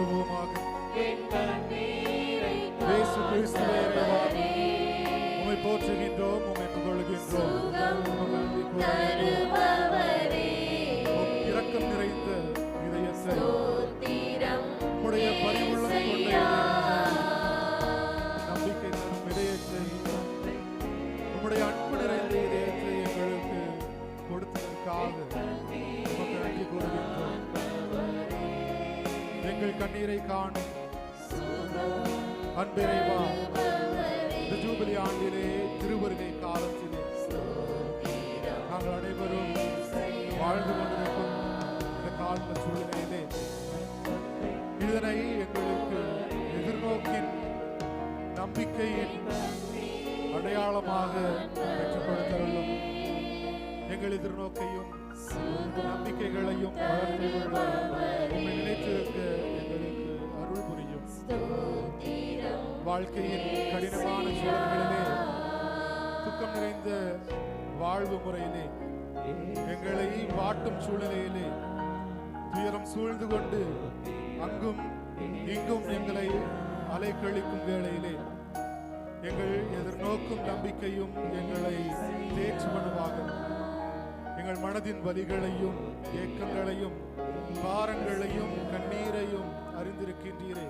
மன்றாடுவோமாக. இயேசு கிறிஸ்துவே இறைவா, உம்மை போற்றுகின்றோம், உம்மை புகழுகின்றோம். இரக்கம் நிறைந்த இதயத்தை, உம்முடைய பரிவுள்ளம் கொண்ட நம்பிக்கை தரும் இதயத்தை, உம்முடைய அன்பு நிறைந்த இதயத்தை எங்களுக்கு கொடுத்ததற்காக உமக்கு நன்றி கூறுகின்றோம். எங்கள் கண்ணீரை காணும் அன்பிறைவா, இந்த ஜூபிலி ஆண்டிலே திருவருகை காலத்திலே நாங்கள் அனைவரும் வாழ்ந்து கொண்டிருக்கும் இந்த கால சூழ்நிலையிலே இதனை எங்களுக்கு எதிர்நோக்கின் நம்பிக்கையின் அடையாளமாக பெற்றுக் கொடுத்தருளும். எங்கள் எதிர்நோக்கையும் நம்பிக்கைகளையும் வளர்த்துள்ள உம்மை நினைத்திருக்க எங்களுக்கு அருள் புரியும். வாழ்க்கையின் கடினமான சூழல்களிலே, துக்கம் நிறைந்த வாழ்வு முறையிலே, எங்களை வாட்டும் சூழ்நிலையிலே, துயரம் சூழ்ந்து கொண்டு அங்கும் இங்கும் எங்களை அலைக்கழிக்கும் வேளையிலே எங்கள் எதிர்நோக்கும் நம்பிக்கையும் எங்களை தேற்றுவனவாக. எங்கள் மனதின் வலிகளையும் ஏக்கங்களையும் பாரங்களையும் கண்ணீரையும் அறிந்திருக்கின்றீரே.